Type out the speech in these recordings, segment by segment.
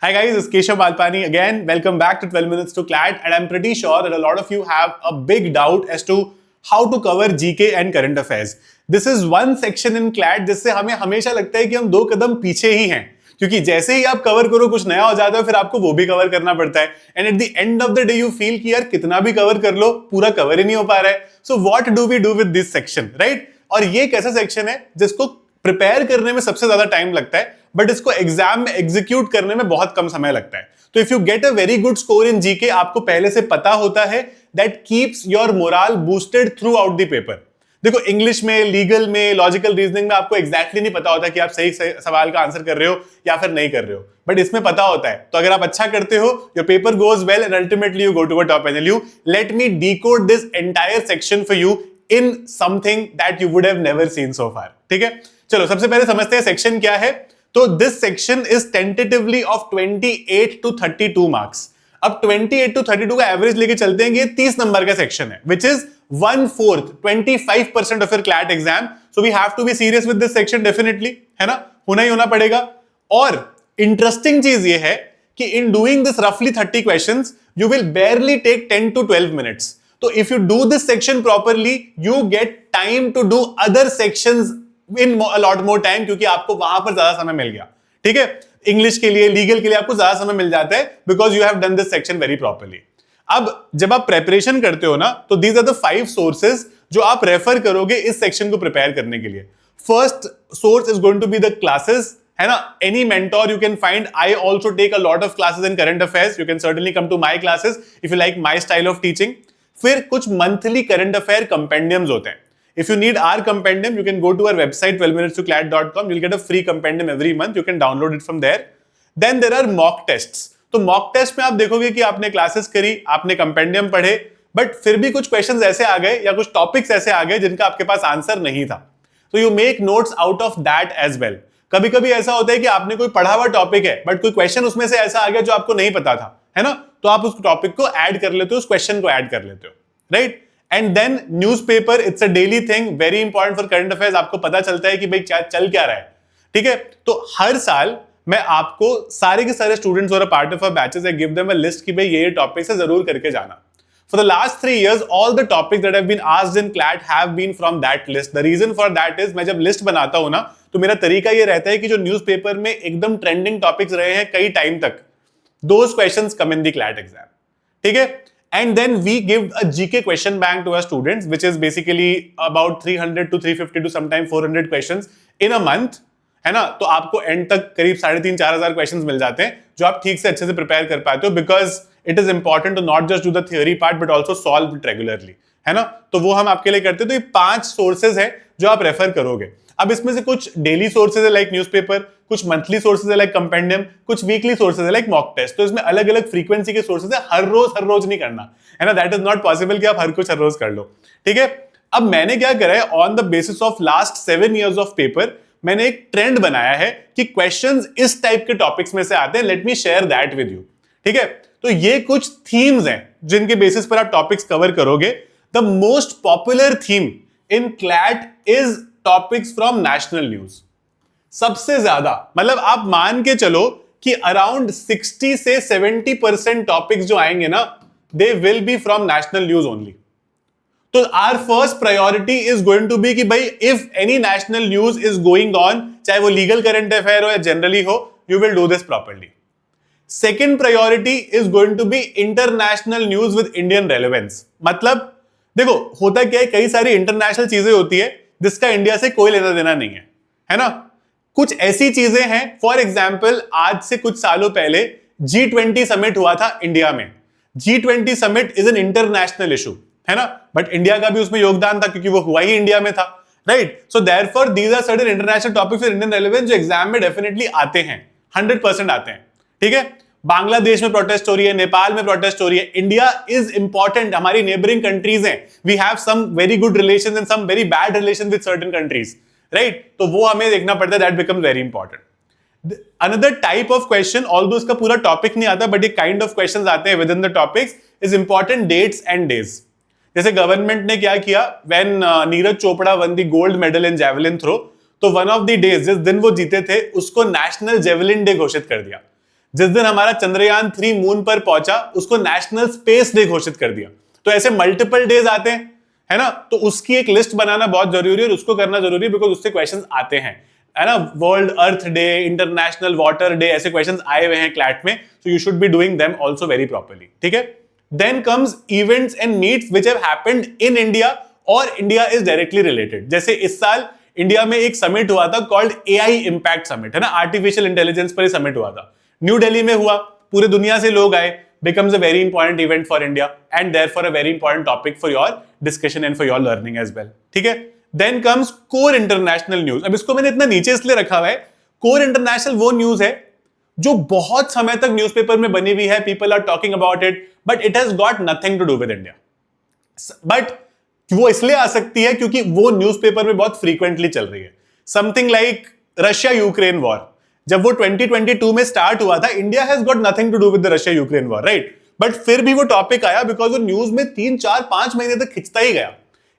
Hi guys, it's Keshav Balpani again. Welcome back to 12 Minutes to CLAT, and I'm pretty sure that a lot of you have a big doubt as to how to cover GK and current affairs. This is one section in CLAT जिससे हमें हमेशा लगता है कि हम 2 कदम पीछे ही हैं, क्योंकि जैसे ही आप कवर करो कुछ नया हो जाता है, फिर आपको वो भी कवर करना पड़ता है, and at the end of the day you feel कि यार कितना भी कवर कर लो पूरा कवर ही नहीं हो पा रहा है. So what do we do with this section, right? और ये एक ऐसा सेक्शन है जिसको प्रिपेयर करने में सबसे ज्यादा टाइम लगता है, बट इसको एग्जाम में एग्जीक्यूट करने में बहुत कम समय लगता है. तो if you get a very good score in GK, आपको पहले से पता होता है, that keeps your moral boosted through out the paper. देखो, इंग्लिश में, लीगल में, लॉजिकल रीजनिंग में आपको एग्जैक्टली नहीं पता होता कि आप सही सवाल का आंसर कर रहे हो या फिर नहीं कर रहे हो, बट इसमें पता होता है. तो अगर आप अच्छा करते हो, your paper goes well and ultimately you go to a top NLU. Let me decode this entire section for you in something that you would have never seen so far. ठीक है, चलो सबसे पहले समझते हैं सेक्शन क्या है. तो this section is tentatively of 28 to 32 marks. अब 28 to 32 का एवरेज लेके चलते हैं, ये 30 नंबर का सेक्शन है, which is 1/4, 25% of your CLAT exam. So we have to be serious with this section definitely, है ना, होना ही होना पड़ेगा. और इंटरेस्टिंग चीज ये है कि इन डूइंग दिस रफली 30 questions you will barely take 10 to 12 minutes. तो if you do this section properly, you get time to do other sections in a lot more time, क्योंकि आपको वहां पर ज्यादा समय मिल गया. ठीक है, इंग्लिश के लिए, लीगल के लिए आपको ज्यादा समय मिल जाता है, because you have done this section very properly. अब जब आप प्रेपरेशन करते हो ना, तो दीज आर द 5 सोर्सेज जो आप रेफर करोगे इस सेक्शन को प्रिपेयर करने के लिए. First source is going to be the classes, है ना. Any mentor you can find. I also take a lot of classes in current affairs. You can certainly come to my classes if you like my style of teaching. फिर कुछ monthly current affair कंपेंडियम्स होते हैं. If you need our compendium, you can go to our website 12minutestoclat.com. You'll get a free compendium every month. You can download it from there. Then there are mock tests. तो mock test में आप देखोगे कि आपने classes करी, आपने compendium पढ़े, but फिर भी कुछ क्वेश्चंस ऐसे आ गए या कुछ टॉपिक्स ऐसे आ गए जिनका आपके पास आंसर नहीं था. तो you make notes out of that as well. कभी कभी ऐसा होता है कि आपने कोई पढ़ा हुआ टॉपिक है, बट कोई क्वेश्चन उसमें से ऐसा आ गया जो आपको नहीं पता था, है ना, तो आप उस टॉपिक को ऐड कर लेते हो, उस क्वेश्चन को ऐड कर लेते हो, right. And then newspaper, it's a daily thing, very important for current affairs. आपको पता चलता है कि भाई क्या चल क्या रहा है. ठीक है, तो हर साल मैं आपको सारे के सारे स्टूडेंट्स और part of a batches, I give them a list कि भाई ये टॉपिक्स है, जरूर करके जाना. For the last 3 years all the topics that have been asked in CLAT have been from that list. The reason for that is, मैं जब list बनाता हूं ना, तो मेरा तरीका ये रहता है कि जो न्यूज़पेपर में एकदम ट्रेंडिंग टॉपिक्स रहे हैं कई टाइम तक, those questions come in the CLAT exam. ठीक है, and then we give a GK question bank to our students, which is basically about 300 to 350 to sometimes 400 questions in a month, है ना. तो आपको एंड तक करीब 3,500-4,000 questions मिल जाते हैं जो आप ठीक से अच्छे से प्रिपेयर कर पाते हो, because it is important to not just do the theory part but also solve it regularly, है ना. तो वो हम आपके लिए करते हैं. तो ये 5 सोर्सेज है जो आप रेफर करोगे. अब इसमें से कुछ डेली सोर्सेज है लाइक न्यूज़पेपर, कुछ मंथली सोर्सेज है लाइक कंपेंडियम, कुछ वीकली सोर्सेज है लाइक मॉक टेस्ट. तो इसमें अलग अलग फ्रीक्वेंसी के सोर्सेज है. हर रोज नहीं करना, है ना. दैट इज नॉट पॉसिबल कि आप हर कुछ हर रोज कर लो. ठीक है, अब मैंने क्या करा है, on the basis of last 7 years of paper, मैंने एक ट्रेंड बनाया है कि क्वेश्चंस इस टाइप के टॉपिक्स में से आते हैं. Let me share that with you. ठीक है, तो ये कुछ थीम्स हैं जिनके बेसिस पर आप टॉपिक्स कवर करोगे. The most popular theme in CLAT is topics from national news. सबसे ज्यादा, मतलब आप मान के चलो कि अराउंड 60 से 70% टॉपिक्स जो आएंगे ना, they will be from national news only. तो our first priority is going to be कि भाई if any national news is going on, चाहे वो लीगल करंट अफेयर हो या जनरली हो, you will do this properly. Second priority is going to be international news with Indian relevance. मतलब देखो, होता क्या है, कई सारी इंटरनेशनल चीजें होती है जिसका इंडिया से कोई लेना देना नहीं है ना. कुछ ऐसी चीजें हैं, फॉर एग्जाम्पल आज से कुछ सालों पहले G20 समिट हुआ था इंडिया में. G20 summit is an international issue, है ना, बट इंडिया का भी उसमें योगदान था क्योंकि वो हुआ ही इंडिया में था, right. So therefore these are certain international topics with Indian relevance जो एग्जाम में डेफिनेटली आते हैं, 100% आते हैं. ठीक है, बांग्लादेश में प्रोटेस्ट हो रही है, नेपाल में प्रोटेस्ट हो रही है. इंडिया इज इंपॉर्टेंट, हमारी नेबरिंग कंट्रीज हैं. We have some very good relations and some very bad relations with certain countries, right. तो वो हमें देखना पड़ता है, that becomes very important. Another type of question, although इसका पूरा टॉपिक नहीं आता, बट ये काइंड ऑफ क्वेश्चंस आते हैं within the topics, is important dates and days. जैसे गवर्नमेंट ने क्या किया, when Neeraj Chopra won the gold medal in javelin throw, तो वन ऑफ द डेज जिस दिन वो जीते थे उसको नेशनल जेवलिन डे घोषित कर दिया. जिस दिन हमारा चंद्रयान 3 मून पर पहुंचा उसको नेशनल स्पेस डे घोषित कर दिया। तो ऐसे मल्टीपल डेज आते हैं, है ना, तो उसकी एक लिस्ट बनाना बहुत जरूरी है और उसको करना जरूरी है बिकॉज उससे क्वेश्चंस आते हैं, है ना। World earth day, international water day, ऐसे क्वेश्चंस आए हुए हैं क्लैट में, so you should be doing them also very properly, ठीक है। Then comes events and meets which have happened in India और इंडिया इज डायरेक्टली रिलेटेड। जैसे इस साल इंडिया में एक समिट हुआ था कॉल्ड एआई इंपैक्ट समिट, है ना, आर्टिफिशियल इंटेलिजेंस पर समिट हुआ था, न्यू दिल्ली में हुआ, पूरे दुनिया से लोग आए, becomes a very important event for India and therefore a very important topic for your discussion and for your learning as well, ठीक है। Then comes core international news। अब इसको मैंने इतना नीचे इसलिए रखा हुआ है, core international वो न्यूज है जो बहुत समय तक न्यूज़पेपर में बनी हुई है, people are talking about it, but it has got nothing to do with India। But वो इसलिए आ सकती है क्योंकि वो न्यूज़पेपर में बहुत फ्रीक्वेंटली चल रही है। Something like Russia Ukraine war, जब वो 2022 में स्टार्ट हुआ था, India has got nothing to do with the Russia Ukraine war, right, but फिर भी वो टॉपिक आया बिकॉज वो न्यूज में 3-4-5 महीने तक खिंचता ही गया।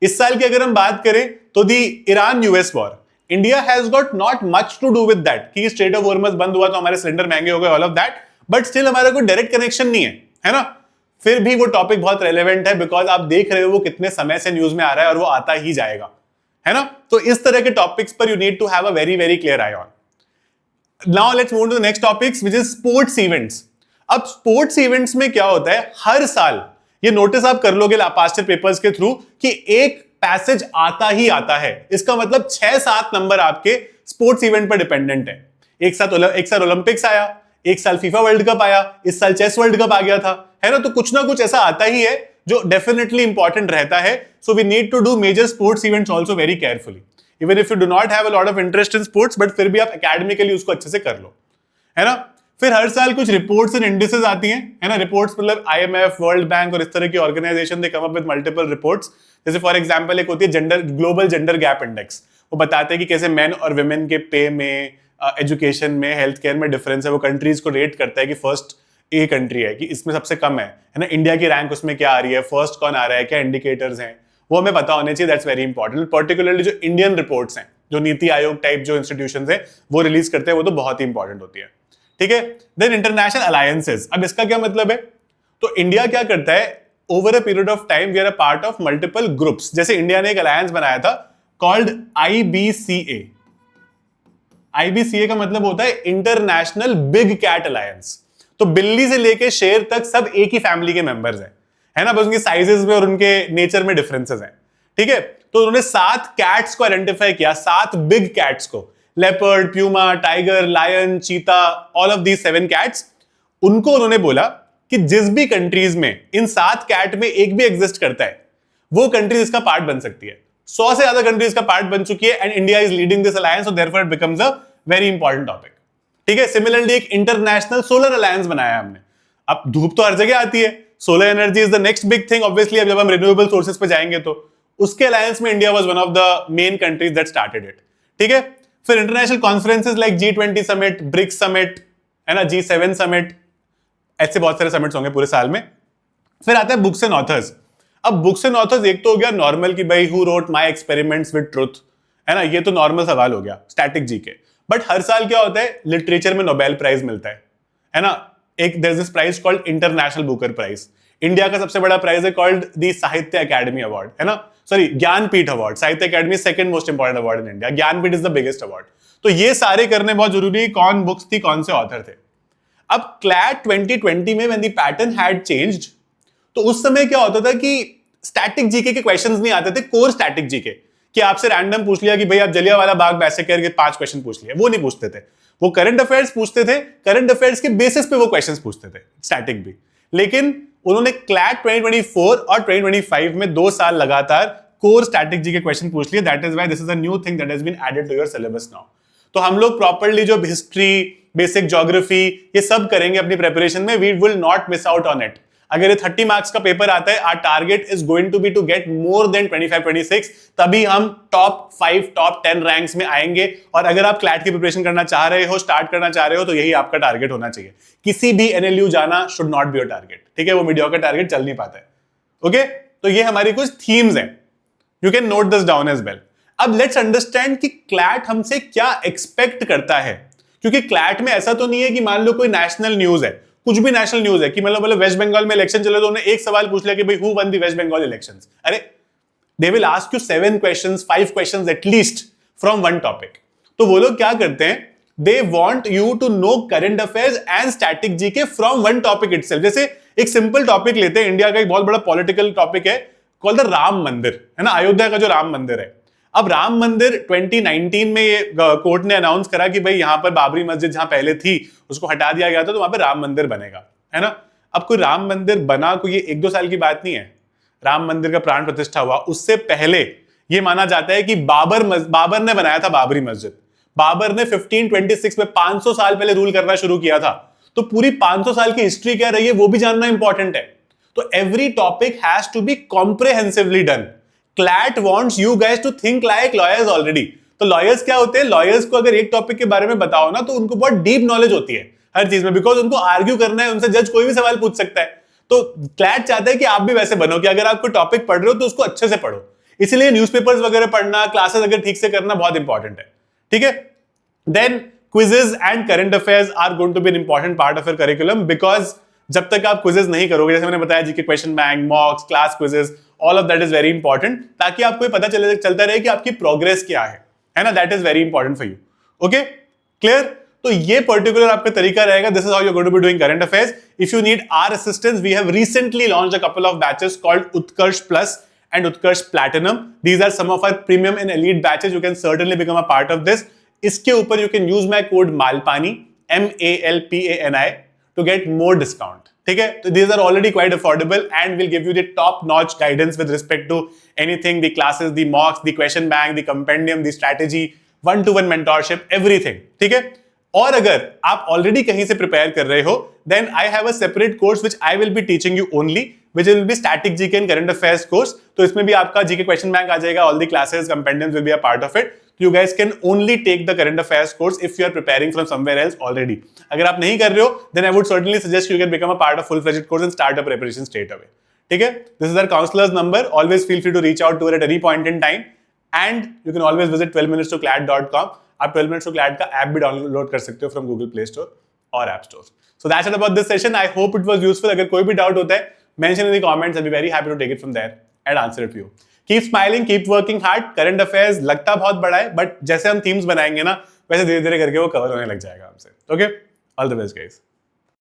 इस साल की अगर हम बात करें तो the Iran US war, India has got not much to do with that कि स्ट्रेट ऑफ हॉर्मज बंद हुआ तो हमारे सिलेंडर महंगे हो गए, all of that, but still हमारा कोई डायरेक्ट कनेक्शन नहीं है ना। फिर भी वो टॉपिक बहुत रेलेवेंट है बिकॉज आप देख रहे हो वो कितने समय से न्यूज में आ रहा है और वो आता ही जाएगा, है ना। तो इस तरह के टॉपिक्स पर you need to have a very very clear eye on. Now let's move to the next topics which is sports events। अब sports events में क्या होता है, हर साल ये नोटिस आप कर लोगे पास्ट पेपर्स के थ्रू कि एक पैसेज आता ही आता है। इसका मतलब 6-7 नंबर आपके स्पोर्ट्स इवेंट पर डिपेंडेंट है। एक साल ओलंपिक्स आया, एक साल फीफा वर्ल्ड कप आया, इस साल चेस वर्ल्ड कप आ गया था, है ना। तो कुछ ना कुछ ऐसा आता ही है जो डेफिनेटली इंपॉर्टेंट रहता है। So we need to do major sports events also very carefully, even if you do not have a lot of interest in sports, but फिर भी आप एकेडमिकली उसको अच्छे से कर लो, है ना। फिर हर साल कुछ रिपोर्ट्स एंड इंडिसेस आती हैं, है ना। रिपोर्ट्स मतलब आईएमएफ, वर्ल्ड बैंक और इस तरह की organisation they come up with multiple reports. जैसे फॉर एग्जांपल एक होती है ग्लोबल जेंडर गैप इंडेक्स, वो बताते हैं कि कैसे मेन और वुमेन के पे में, एजुकेशन में, हेल्थ केयर में डिफरेंस है। वो कंट्रीज को रेट करता है कि फर्स्ट ए कंट्री है कि इसमें सबसे कम है ना, इंडिया की रैंक उसमें क्या आ रही है, फर्स्ट कौन आ रहा है, क्या इंडिकेटर्स हैं, वो हमें पता होने चाहिए। That's very important. पर्टिकुलरली जो इंडियन रिपोर्ट्स हैं, जो नीति आयोग टाइप जो इंस्टीट्यूशंस हैं वो रिलीज करते हैं, वो तो बहुत ही इंपॉर्टेंट होती है, ठीक है। देन इंटरनेशनल अलायंसेस, अब इसका क्या मतलब है, तो इंडिया क्या करता है, over a period of time we are a part of multiple groups. जैसे इंडिया ने एक अलायंस बनाया था कॉल्ड IBCA। IBCA का मतलब होता है इंटरनेशनल बिग कैट अलायंस। तो बिल्ली से लेके शेर तक सब एक ही फैमिली के मेंबर्स हैं, है ना, बस उनके साइजेस में और उनके नेचर में डिफरेंसेस हैं, ठीक है। तो उन्होंने 7 कैट्स को आइडेंटिफाई किया, 7 बिग कैट्स को, लेपर्ड, प्यूमा, टाइगर, लायन, चीता, ऑल ऑफ दीज 7 कैट्स। उनको उन्होंने बोला कि जिस भी कंट्रीज में इन 7 कैट में एक भी एग्जिस्ट करता है वो कंट्रीज इसका पार्ट बन सकती है। 100 से ज्यादा कंट्रीज का पार्ट बन चुकी है and India is leading this alliance, so therefore it becomes a very important topic, ठीक है। सिमिलरली एक इंटरनेशनल सोलर अलायंस बनाया हमने। अब धूप तो हर जगह आती है, solar energy is the next big thing obviously. अब जब हम रिन्यूएबल सोर्सेज पे जाएंगे तो उसके अलायंस में India was one of the main countries that started it, ठीक है। फिर international conferences like G20 summit, BRICS summit, है ना, G7 समिट, ऐसे बहुत सारे समिट्स होंगे पूरे साल में। फिर आता है बुक्स एंड ऑथर्स। अब बुक्स एंड ऑथर्स एक तो हो गया नॉर्मल कि भाई who wrote my experiments with truth, है ना, ये तो नॉर्मल सवाल हो गया, स्टैटिक जीके। बट हर साल क्या होता है, लिटरेचर में नोबेल प्राइज मिलता है ना। एक there is this prize called international Booker prize. India का सबसे बड़ा प्राइज है called the Sahitya Akademi award, है ना, sorry Jnanpith award. Sahitya Akademi second most important award in India, Jnanpith is the biggest award. तो ये सारे करने बहुत जरूरी है, कौन बुक्स थी, कौन से ऑथर थे। अब क्लैट 2020 में when the pattern had changed, तो उस समय क्या होता था कि स्टैटिक जीके के क्वेश्चंस नहीं आते थे, कोर स्टैटिक जीके, कि आपसे रैंडम पूछ लिया कि भाई आप जलियांवाला बाग मैसेकर के 5 क्वेश्चन पूछ लिए, वो नहीं पूछते थे। वो करंट अफेयर्स पूछते थे, करंट अफेयर्स के बेसिस पे वो क्वेश्चंस पूछते थे, स्टैटिक भी। लेकिन उन्होंने क्लैट 2024 और 2025 में 2 साल लगातार कोर स्टैटिक जी के क्वेश्चन पूछ लिए। That is why this is a new thing that has been added to your syllabus now. तो हम लोग प्रॉपर्ली जो हिस्ट्री, बेसिक ज्योग्राफी, ये सब करेंगे अपनी प्रिपरेशन में। We will not miss out on it. अगर ये 30 मार्क्स का पेपर आता है, our target is going to be to get more than 25-26, तभी हम टॉप 5, टॉप 10 रैंक्स में आएंगे। और अगर आप क्लैट की प्रिपरेशन करना चाह रहे हो, स्टार्ट करना चाह रहे हो, तो यही आपका टारगेट होना चाहिए। किसी भी एनएलयू जाना should not be your target, ठीक है, वो मीडियोकर टारगेट चल नहीं पाता है। ओके, तो ये हमारी कुछ थीम्स हैं, you can note this down as well. अब लेट्स अंडरस्टैंड कि क्लैट हमसे क्या एक्सपेक्ट करता है, क्योंकि क्लैट में ऐसा तो नहीं है कि मान लो कोई नेशनल न्यूज है, कुछ भी नेशनल न्यूज है कि मतलब वेस्ट बंगाल में इलेक्शन चले तो उन्होंने एक सवाल पूछ लिया कि भाई who won the West Bengal elections. अरे they will ask you 7 questions 5 questions at least from one topic. तो वो लोग क्या करते हैं, they want you to know current affairs and static GK from one topic itself. जैसे एक सिंपल टॉपिक लेते हैं, इंडिया का एक बहुत बड़ा पॉलिटिकल टॉपिक है कॉल्ड द राम मंदिर, है ना, अयोध्या का जो राम मंदिर है। अब राम मंदिर 2019 में ये कोर्ट ने अनाउंस करा कि भाई यहां पर बाबरी मस्जिद जहां पहले थी उसको हटा दिया गया था, तो वहां पर राम मंदिर बनेगा, है ना। अब कोई राम मंदिर बना कोई ये 1-2 साल की बात नहीं है। राम मंदिर का प्राण प्रतिष्ठा हुआ उससे पहले ये माना जाता है कि बाबर ने बनाया था बाबरी मस्जिद। बाबर ने 1526 में 500 साल पहले रूल करना शुरू किया था। तो पूरी 500 साल की हिस्ट्री क्या रही है वो भी जानना इंपॉर्टेंट है। तो every topic has to be comprehensively done. CLAT wants you guys to think like lawyers already. तो लॉयर्स क्या होते हैं, लॉयर्स को अगर एक टॉपिक के बारे में बताओ ना तो उनको बहुत डीप नॉलेज होती है हर चीज में, बिकॉज उनको आर्ग्यू करना है, उनसे जज कोई भी सवाल पूछ सकता है। तो क्लैट चाहता है कि आप भी वैसे बनो कि अगर आप कोई टॉपिक पढ़ रहे हो तो उसको अच्छे से पढ़ो। इसलिए न्यूज़पेपर्स वगैरह पढ़ना, क्लासेस अगर ठीक से करना बहुत इंपॉर्टेंट है, ठीक है। Then quizzes and current affairs are going to be an important part of your curriculum, because जब तक आप क्विजेज नहीं करोगे, जैसे मैंने बताया GK question bank, mocks, class quizzes, all of that is very important, ताकि आपको ये पता चलता रहे कि आपकी प्रोग्रेस क्या है ना। That is very important for you. Okay, clear. तो ये पर्टिकुलर आपका तरीका रहेगा। This is how you are going to be doing current affairs. If you need our assistance, we have recently launched a couple of batches called Utkarsh plus and Utkarsh Platinum. These are some of our premium and elite batches. You can certainly become a part of this. इसके ऊपर you can use my code MALPANI MALPANI to get more discount. ठीक है, तो these are already quite affordable and will give you the top notch guidance with respect to anything, the classes, the mocks, the question bank, the compendium, the strategy, one-to-one mentorship, everything. ठीक है। और अगर आप already कहीं से prepare कर रहे हो, then I have a separate course which I will be teaching you only, which will be static GK and current affairs course. तो इसमें भी आपका GK question bank आ जाएगा, all the classes, compendiums will be a part of it. You guys can only take the current affairs course if you are preparing from somewhere else already. अगर आप नहीं कर रहे हो, then I would certainly suggest you can become a part of full-fledged course and start a preparation straight away. ठीक है? This is our counselor's number. Always feel free to reach out to her at any point in time. And you can always visit 12minutes2clad.com. आप 12 minutes to clad का app भी download कर सकते हो from Google Play Store और app store. So that's it about this session. I hope it was useful. अगर कोई भी डाउट होता है, mention in the comments. I be very happy to take it from there and answer it for you. Keep smiling, keep working hard. Current affairs लगता बहुत बड़ा है, but जैसे हम थीम्स बनाएंगे ना, वैसे धीरे धीरे करके वो कवर होने लग जाएगा हमसे। Okay, all the best guys.